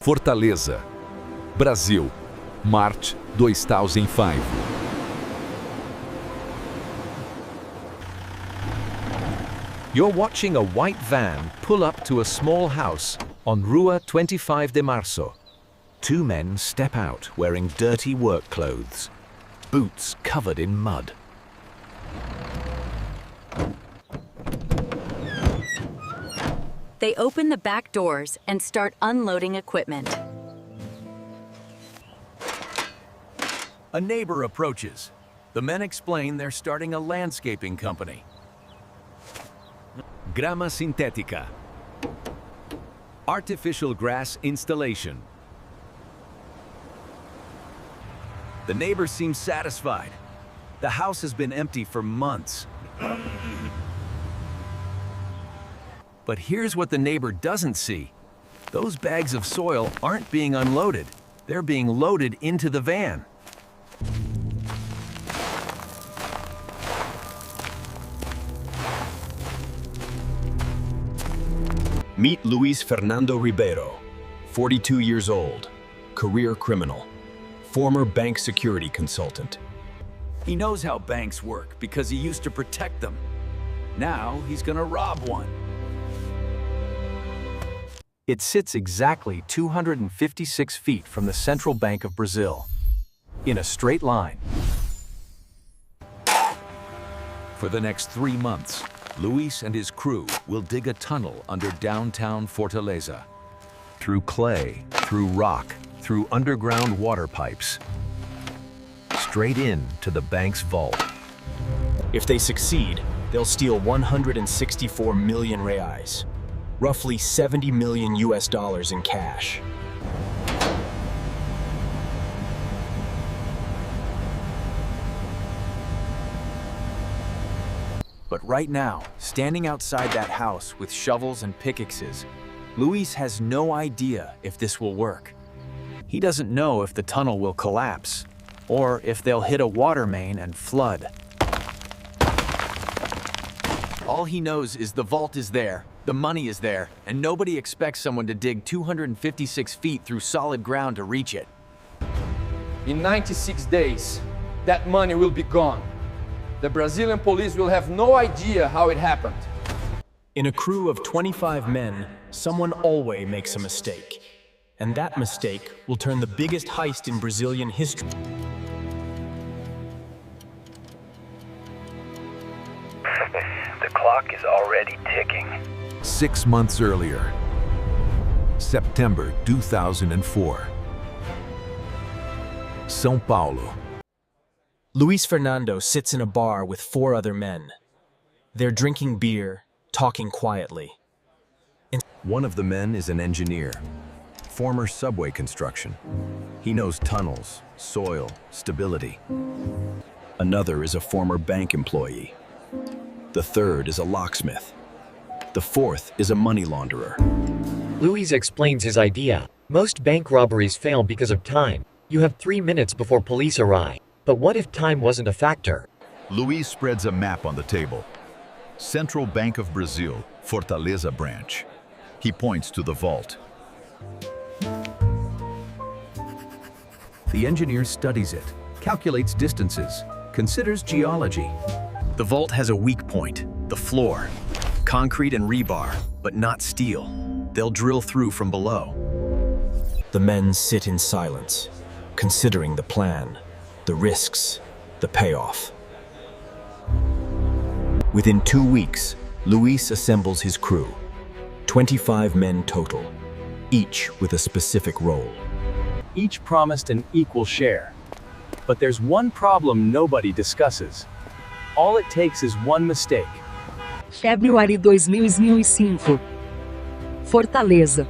Fortaleza, Brasil, March 2005. You're watching a white van pull up to a small house on Rua 25 de Março. Two men step out wearing dirty work clothes, boots covered in mud. They open the back doors and start unloading equipment. A neighbor approaches. The men explain they're starting a landscaping company. Grama sintética. Artificial grass installation. The neighbor seems satisfied. The house has been empty for months. But here's what the neighbor doesn't see. Those bags of soil aren't being unloaded. They're being loaded into the van. Meet Luís Fernando Ribeiro, 42 years old, career criminal, former bank security consultant. He knows how banks work because he used to protect them. Now he's gonna rob one. It sits exactly 256 feet from the Central Bank of Brazil, in a straight line. For the next 3 months, Luís and his crew will dig a tunnel under downtown Fortaleza. Through clay, through rock, through underground water pipes, straight in to the bank's vault. If they succeed, they'll steal 164 million reais, roughly 70 million US dollars in cash. But right now, standing outside that house with shovels and pickaxes, Luís has no idea if this will work. He doesn't know if the tunnel will collapse, or if they'll hit a water main and flood. All he knows is the vault is there, the money is there, and nobody expects someone to dig 256 feet through solid ground to reach it. In 96 days, that money will be gone. The Brazilian police will have no idea how it happened. In a crew of 25 men, someone always makes a mistake. And that mistake will turn the biggest heist in Brazilian history. The clock is already ticking. 6 months earlier, September 2004. São Paulo. Luís Fernando sits in a bar with 4 other men. They're drinking beer, talking quietly. One of the men is an engineer, former subway construction. He knows tunnels, soil, stability. Another is a former bank employee. The third is a locksmith. The fourth is a money launderer. Luís explains his idea. Most bank robberies fail because of time. You have 3 minutes before police arrive. But what if time wasn't a factor? Luís spreads a map on the table. Central Bank of Brazil, Fortaleza branch. He points to the vault. The engineer studies it, calculates distances, considers geology. The vault has a weak point, the floor. Concrete and rebar, but not steel. They'll drill through from below. The men sit in silence, considering the plan, the risks, the payoff. Within 2 weeks, Luís assembles his crew, 25 men total, each with a specific role. Each promised an equal share. But there's one problem nobody discusses. All it takes is one mistake. February 2005. Fortaleza.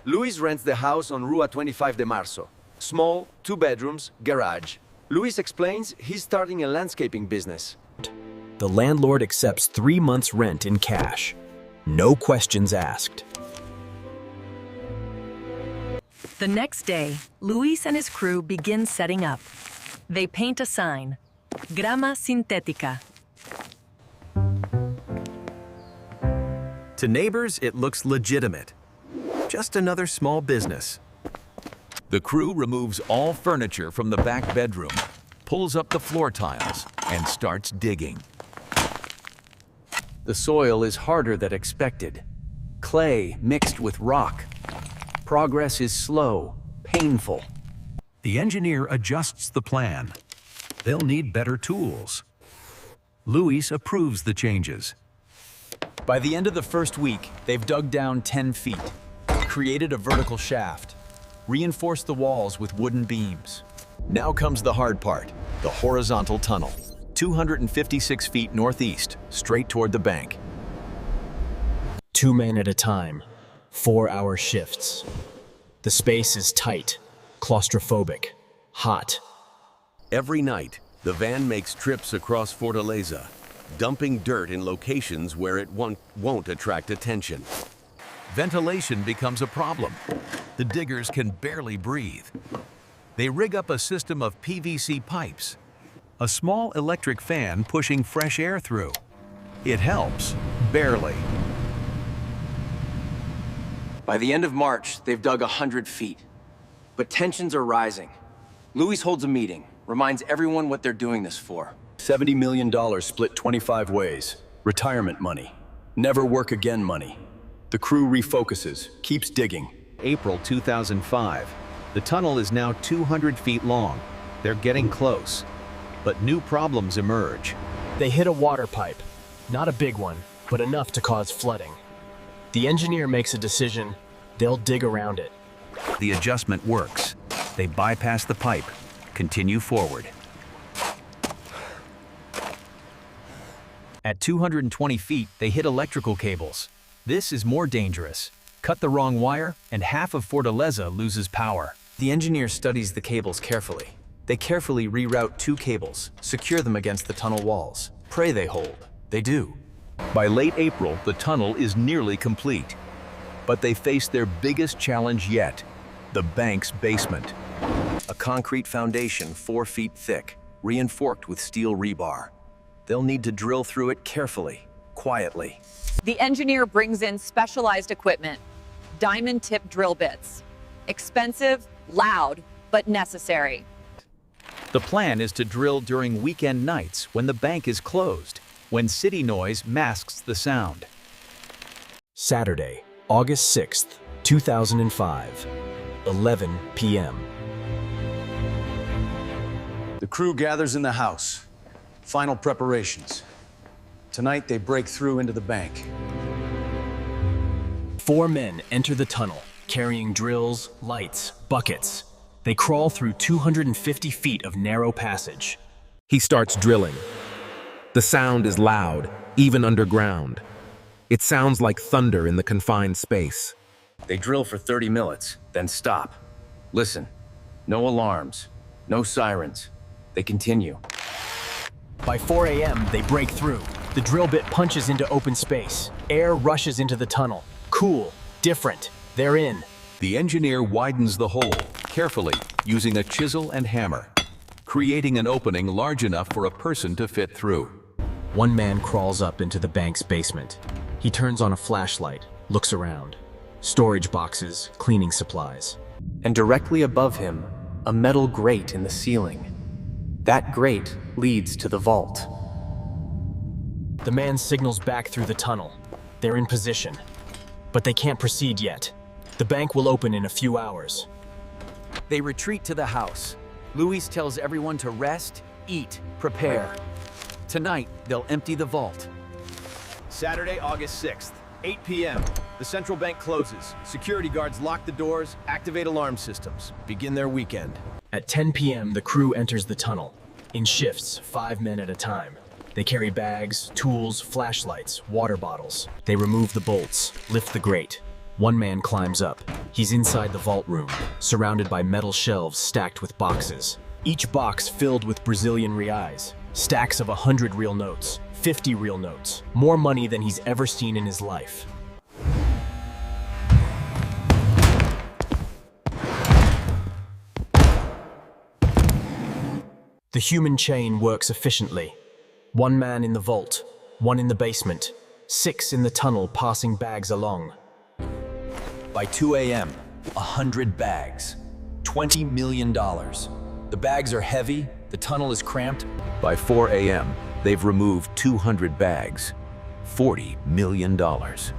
Luís rents the house on Rua 25 de Março. Small, 2 bedrooms, garage. Luís explains he's starting a landscaping business. The landlord accepts 3 months' rent in cash. No questions asked. The next day, Luís and his crew begin setting up. They paint a sign, Grama sintética. To neighbors, it looks legitimate. Just another small business. The crew removes all furniture from the back bedroom, pulls up the floor tiles, and starts digging. The soil is harder than expected. Clay mixed with rock. Progress is slow, painful. The engineer adjusts the plan. They'll need better tools. Luís approves the changes. By the end of the first week, they've dug down 10 feet, created a vertical shaft, reinforced the walls with wooden beams. Now comes the hard part, the horizontal tunnel. 256 feet northeast, straight toward the bank. 2 men at a time, 4-hour shifts. The space is tight, claustrophobic, hot. Every night, the van makes trips across Fortaleza, dumping dirt in locations where it won't attract attention. Ventilation becomes a problem. The diggers can barely breathe. They rig up a system of PVC pipes, a small electric fan pushing fresh air through. It helps, barely. By the end of March, they've dug 100 feet. But tensions are rising. Luís holds a meeting, reminds everyone what they're doing this for. $70 million split 25 ways. Retirement money. Never work again money. The crew refocuses, keeps digging. April 2005. The tunnel is now 200 feet long. They're getting close, but new problems emerge. They hit a water pipe. Not a big one, but enough to cause flooding. The engineer makes a decision. They'll dig around it. The adjustment works. They bypass the pipe, continue forward. At 220 feet, they hit electrical cables. This is more dangerous. Cut the wrong wire, and half of Fortaleza loses power. The engineer studies the cables carefully. They carefully reroute 2 cables, secure them against the tunnel walls. Pray they hold. They do. By late April, the tunnel is nearly complete. But they face their biggest challenge yet, the bank's basement. A concrete foundation 4 feet thick, reinforced with steel rebar. They'll need to drill through it carefully, quietly. The engineer brings in specialized equipment, diamond-tip drill bits. Expensive, loud, but necessary. The plan is to drill during weekend nights when the bank is closed, when city noise masks the sound. Saturday, August 6th, 2005, 11 p.m. The crew gathers in the house. Final preparations. Tonight, they break through into the bank. 4 men enter the tunnel, carrying drills, lights, buckets. They crawl through 250 feet of narrow passage. He starts drilling. The sound is loud, even underground. It sounds like thunder in the confined space. They drill for 30 minutes, then stop. Listen. No alarms. No sirens. They continue. By 4 a.m., they break through. The drill bit punches into open space. Air rushes into the tunnel. Cool, different. They're in. The engineer widens the hole, carefully, using a chisel and hammer, creating an opening large enough for a person to fit through. 1 man crawls up into the bank's basement. He turns on a flashlight, looks around. Storage boxes, cleaning supplies. And directly above him, a metal grate in the ceiling. That grate leads to the vault. The man signals back through the tunnel. They're in position, but they can't proceed yet. The bank will open in a few hours. They retreat to the house. Luís tells everyone to rest, eat, prepare. Tonight, they'll empty the vault. Saturday, August 6th, 8 p.m. The central bank closes. Security guards lock the doors, activate alarm systems, begin their weekend. At 10 p.m., the crew enters the tunnel. In shifts, 5 men at a time. They carry bags, tools, flashlights, water bottles. They remove the bolts, lift the grate. 1 man climbs up. He's inside the vault room, surrounded by metal shelves stacked with boxes. Each box filled with Brazilian reais. Stacks of 100 real notes, 50 real notes. More money than he's ever seen in his life. The human chain works efficiently. 1 man in the vault, 1 in the basement, 6 in the tunnel passing bags along. By 2 a.m., 100 bags. $20 million. The bags are heavy, the tunnel is cramped. By 4 a.m., they've removed 200 bags. $40 million. But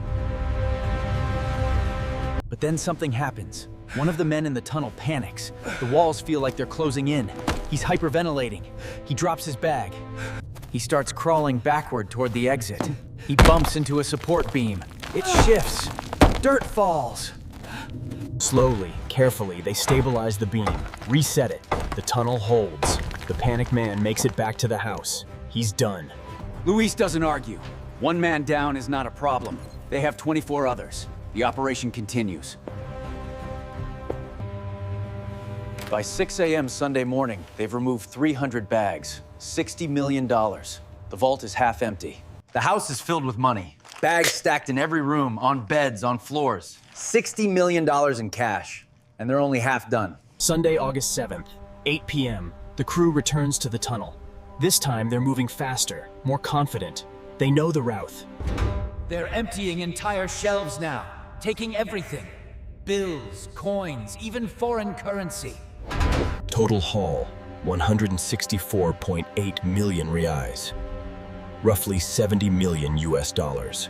then something happens. One of the men in the tunnel panics. The walls feel like they're closing in. He's hyperventilating. He drops his bag. He starts crawling backward toward the exit. He bumps into a support beam. It shifts. Dirt falls. Slowly, carefully, they stabilize the beam, reset it. The tunnel holds. The panicked man makes it back to the house. He's done. Luís doesn't argue. One man down is not a problem. They have 24 others. The operation continues. By 6 a.m. Sunday morning, they've removed 300 bags, $60 million. The vault is half empty. The house is filled with money. Bags stacked in every room, on beds, on floors. $60 million in cash, and they're only half done. Sunday, August 7th, 8 p.m. The crew returns to the tunnel. This time, they're moving faster, more confident. They know the route. They're emptying entire shelves now, taking everything. Bills, coins, even foreign currency. Total haul, 164.8 million reais. Roughly 70 million US dollars.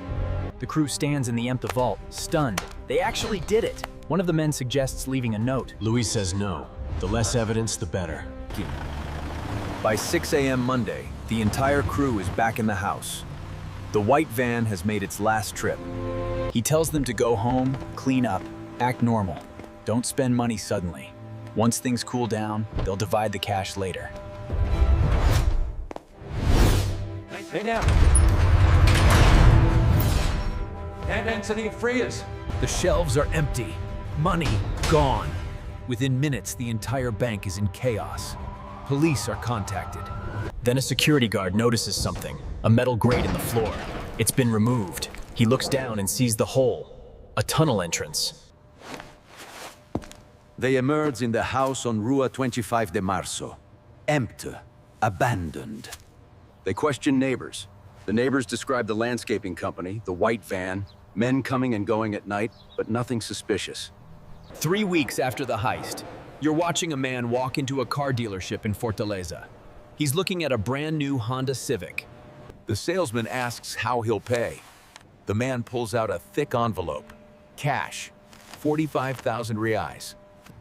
The crew stands in the empty vault, stunned. They actually did it. One of the men suggests leaving a note. Luís says no. The less evidence, the better. By 6 a.m. Monday, the entire crew is back in the house. The white van has made its last trip. He tells them to go home, clean up, act normal. Don't spend money suddenly. Once things cool down, they'll divide the cash later. Lay down. And Anthony, free us. The shelves are empty. Money gone. Within minutes, the entire bank is in chaos. Police are contacted. Then a security guard notices something, a metal grate in the floor. It's been removed. He looks down and sees the hole, a tunnel entrance. They emerge in the house on Rua 25 de Março. Empty. Abandoned. They question neighbors. The neighbors describe the landscaping company, the white van, men coming and going at night, but nothing suspicious. 3 weeks after the heist, you're watching a man walk into a car dealership in Fortaleza. He's looking at a brand new Honda Civic. The salesman asks how he'll pay. The man pulls out a thick envelope. Cash. 45,000 reais.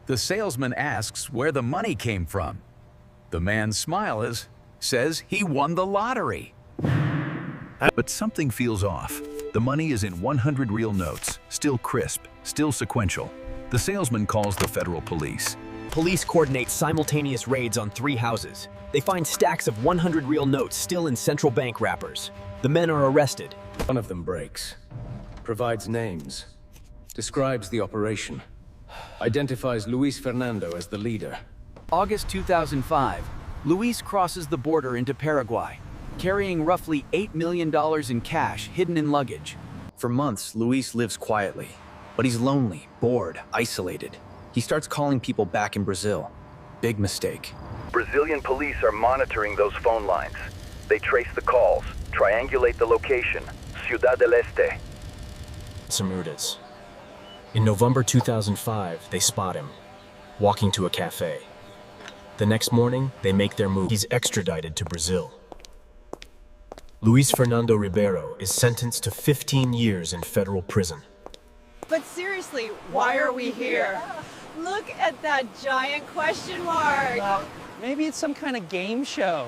The salesman asks where the money came from. The man smiles, says he won the lottery. But something feels off. The money is in 100 real notes, still crisp, still sequential. The salesman calls the federal police. Police coordinate simultaneous raids on 3 houses. They find stacks of 100 real notes still in central bank wrappers. The men are arrested. One of them breaks, provides names, describes the operation, identifies Luís Fernando as the leader. August 2005, Luís crosses the border into Paraguay, carrying roughly $8 million in cash hidden in luggage. For months, Luís lives quietly, but he's lonely, bored, isolated. He starts calling people back in Brazil. Big mistake. Brazilian police are monitoring those phone lines. They trace the calls, triangulate the location. Ciudad del Este. Samudas. In November 2005, they spot him, walking to a cafe. The next morning, they make their move. He's extradited to Brazil. Luís Fernando Ribeiro is sentenced to 15 years in federal prison. But seriously, why are we here? Look at that giant question mark. Maybe it's some kind of game show.